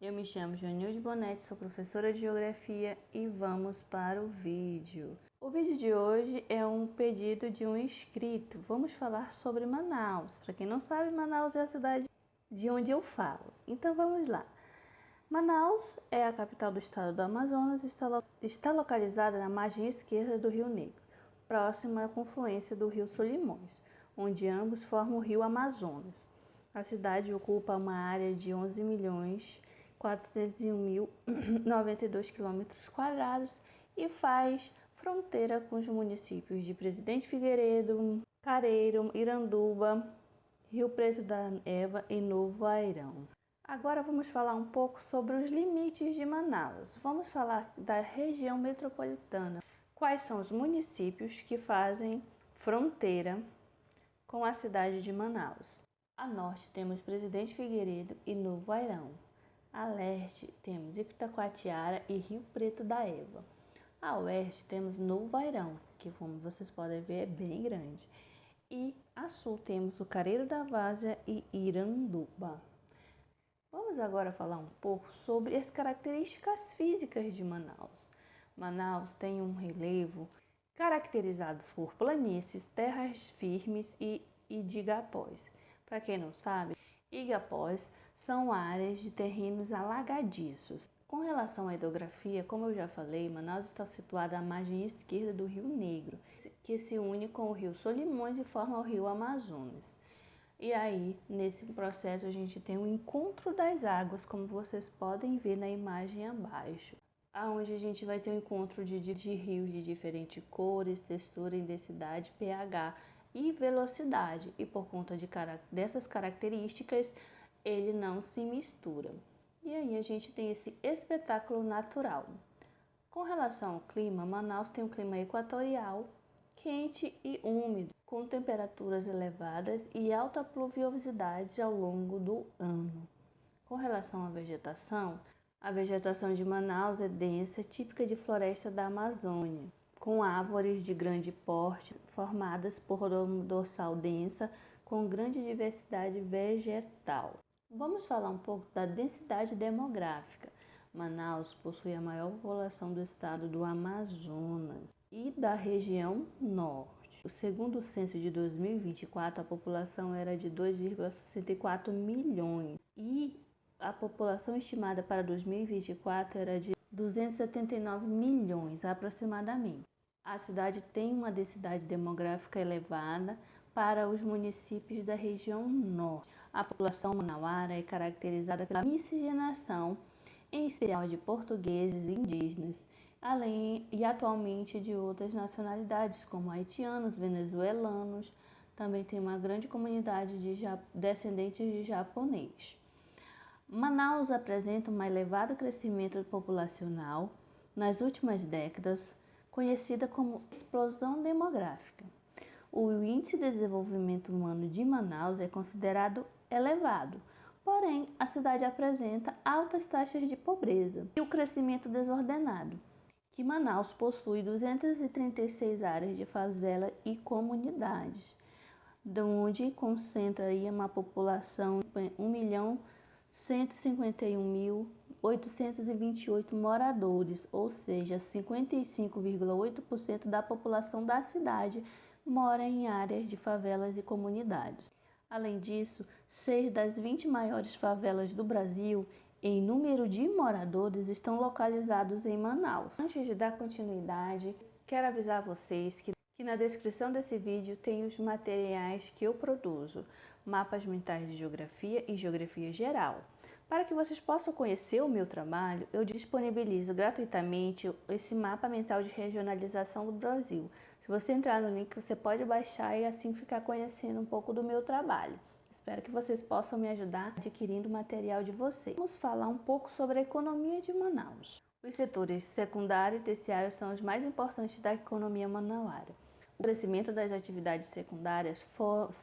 Eu me chamo Janilde Bonetti, sou professora de Geografia e vamos para o vídeo. O vídeo de hoje é um pedido de um inscrito. Vamos falar sobre Manaus. Para quem não sabe, Manaus é a cidade de onde eu falo. Então vamos lá. Manaus é a capital do estado do Amazonas e está localizada na margem esquerda do Rio Negro, próxima à confluência do Rio Solimões, onde ambos formam o Rio Amazonas. A cidade ocupa uma área de 11.401.092 km² e faz fronteira com os municípios de Presidente Figueiredo, Careiro, Iranduba, Rio Preto da Eva e Novo Airão. Agora vamos falar um pouco sobre os limites de Manaus. Vamos falar da região metropolitana. Quais são os municípios que fazem fronteira com a cidade de Manaus? A norte temos Presidente Figueiredo e Novo Airão. A leste temos Itacoatiara e Rio Preto da Eva. A oeste temos Novo Airão, que como vocês podem ver é bem grande. E a sul temos o Careiro da Várzea e Iranduba. Vamos agora falar um pouco sobre as características físicas de Manaus. Manaus tem um relevo caracterizado por planícies, terras firmes e igapós. Para quem não sabe, igapós são áreas de terrenos alagadiços. Com relação à hidrografia, como eu já falei, Manaus está situada à margem esquerda do Rio Negro, que se une com o Rio Solimões e forma o Rio Amazonas. E aí, nesse processo, a gente tem o encontro das águas, como vocês podem ver na imagem abaixo, aonde a gente vai ter o encontro de rios de diferentes cores, textura, densidade, pH e velocidade. E por conta dessas características, ele não se mistura. E aí a gente tem esse espetáculo natural. Com relação ao clima, Manaus tem um clima equatorial, quente e úmido, com temperaturas elevadas e alta pluviosidade ao longo do ano. Com relação à vegetação, a vegetação de Manaus é densa, típica de floresta da Amazônia, com árvores de grande porte formadas por dorsal densa, com grande diversidade vegetal. Vamos falar um pouco da densidade demográfica. Manaus possui a maior população do estado do Amazonas e da região norte. Segundo o censo de 2024, a população era de 2,64 milhões e a população estimada para 2024 era de 279 milhões aproximadamente. A cidade tem uma densidade demográfica elevada para os municípios da região norte. A população manauara é caracterizada pela miscigenação, em especial de portugueses e indígenas, além e atualmente de outras nacionalidades, como haitianos, venezuelanos. Também tem uma grande comunidade de descendentes de japonês. Manaus apresenta um elevado crescimento populacional nas últimas décadas, conhecida como explosão demográfica. O índice de desenvolvimento humano de Manaus é considerado elevado, porém a cidade apresenta altas taxas de pobreza e o crescimento desordenado, que Manaus possui 236 áreas de favela e comunidades, onde concentra aí uma população de 1.151.828 moradores, ou seja, 55,8% da população da cidade mora em áreas de favelas e comunidades. Além disso, 6 das 20 maiores favelas do Brasil, em número de moradores, estão localizados em Manaus. Antes de dar continuidade, quero avisar vocês que na descrição desse vídeo tem os materiais que eu produzo, mapas mentais de geografia e geografia geral. Para que vocês possam conhecer o meu trabalho, eu disponibilizo gratuitamente esse mapa mental de regionalização do Brasil. Se você entrar no link, você pode baixar e assim ficar conhecendo um pouco do meu trabalho. Espero que vocês possam me ajudar adquirindo o material de vocês. Vamos falar um pouco sobre a economia de Manaus. Os setores secundário e terciário são os mais importantes da economia manauara. O crescimento das atividades secundárias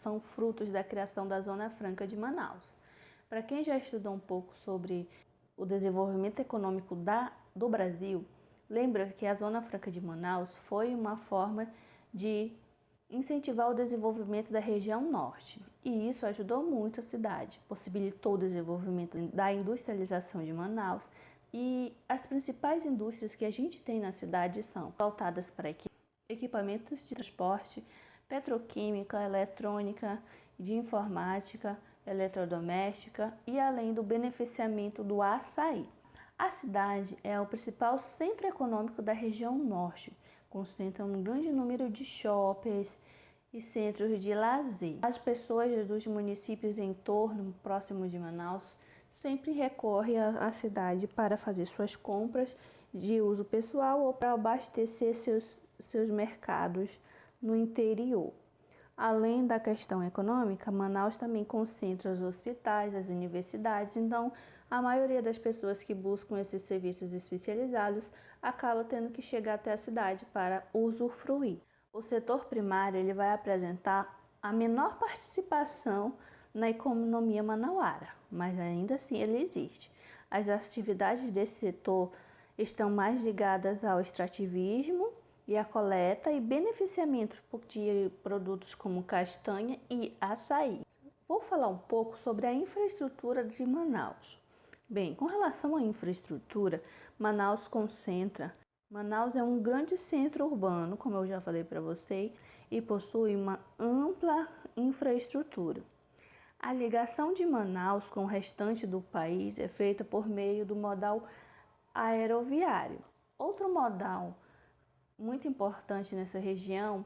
são frutos da criação da Zona Franca de Manaus. Para quem já estudou um pouco sobre o desenvolvimento econômico do Brasil, lembra que a Zona Franca de Manaus foi uma forma de incentivar o desenvolvimento da região norte. E isso ajudou muito a cidade, possibilitou o desenvolvimento da industrialização de Manaus. E as principais indústrias que a gente tem na cidade são voltadas para equipamentos de transporte, petroquímica, eletrônica, de informática, eletrodoméstica e além do beneficiamento do açaí. A cidade é o principal centro econômico da região norte, concentra um grande número de shoppings e centros de lazer. As pessoas dos municípios em torno, próximos de Manaus, sempre recorrem à cidade para fazer suas compras de uso pessoal ou para abastecer seus mercados no interior. Além da questão econômica, Manaus também concentra os hospitais, as universidades, então a maioria das pessoas que buscam esses serviços especializados acaba tendo que chegar até a cidade para usufruir. O setor primário ele vai apresentar a menor participação na economia manauara, mas ainda assim ele existe. As atividades desse setor estão mais ligadas ao extrativismo e à coleta e beneficiamento de produtos como castanha e açaí. Vou falar um pouco sobre a infraestrutura de Manaus. Bem, com relação à infraestrutura, Manaus é um grande centro urbano, como eu já falei para você, e possui uma ampla infraestrutura. A ligação de Manaus com o restante do país é feita por meio do modal aeroviário. Outro modal muito importante nessa região,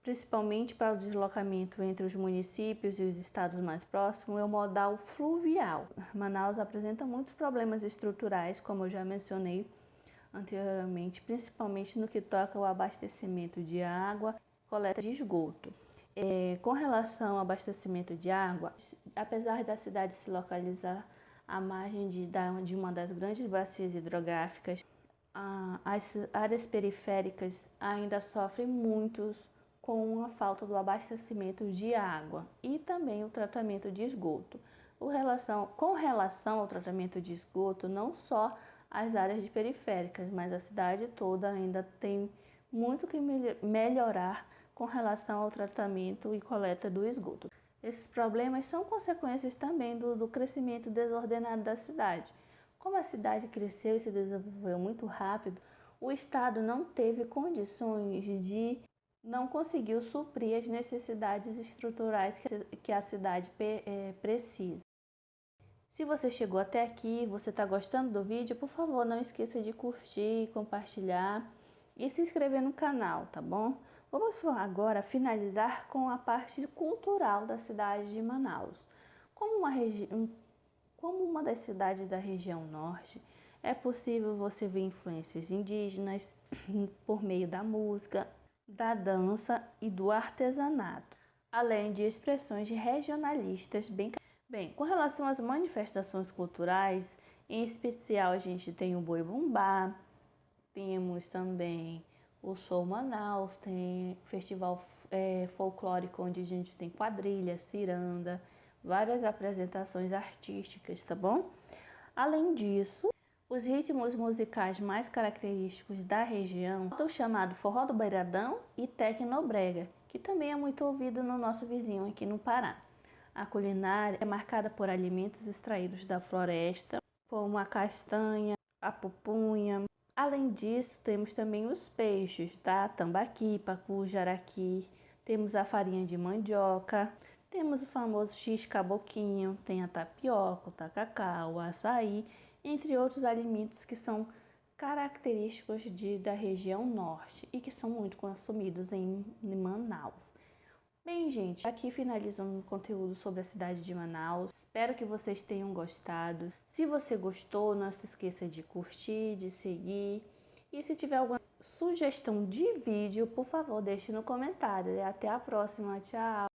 principalmente para o deslocamento entre os municípios e os estados mais próximos, é o modal fluvial. Manaus apresenta muitos problemas estruturais, como eu já mencionei anteriormente, principalmente no que toca ao abastecimento de água e coleta de esgoto. Com relação ao abastecimento de água, apesar da cidade se localizar à margem de uma das grandes bacias hidrográficas, as áreas periféricas ainda sofrem muito com a falta do abastecimento de água e também o tratamento de esgoto. Com relação ao tratamento de esgoto, não só as áreas periféricas, mas a cidade toda ainda tem muito que melhorar com relação ao tratamento e coleta do esgoto. Esses problemas são consequências também do crescimento desordenado da cidade. Como a cidade cresceu e se desenvolveu muito rápido, o Estado não teve condições não conseguiu suprir as necessidades estruturais que a cidade precisa. Se você chegou até aqui, você está gostando do vídeo, por favor, não esqueça de curtir, compartilhar e se inscrever no canal, tá bom? Vamos agora finalizar com a parte cultural da cidade de Manaus. Como uma das cidades da região norte, é possível você ver influências indígenas por meio da música, da dança e do artesanato, além de expressões regionalistas bem. Com relação às manifestações culturais, em especial a gente tem o Boi-Bumbá, temos também o Show Manaus, tem festival folclórico onde a gente tem quadrilha, ciranda, várias apresentações artísticas, tá bom? Além disso, os ritmos musicais mais característicos da região são o chamado forró do beiradão e tecnobrega, que também é muito ouvido no nosso vizinho aqui no Pará. A culinária é marcada por alimentos extraídos da floresta, como a castanha, a pupunha. Além disso, temos também os peixes, tá? Tambaqui, pacu, jaraqui, temos a farinha de mandioca, temos o famoso x-caboquinho, tem a tapioca, o tacacá, o açaí, entre outros alimentos que são característicos da região norte e que são muito consumidos em Manaus. Bem, gente, aqui finalizando o conteúdo sobre a cidade de Manaus. Espero que vocês tenham gostado. Se você gostou, não se esqueça de curtir, de seguir. E se tiver alguma sugestão de vídeo, por favor, deixe no comentário. E até a próxima. Tchau!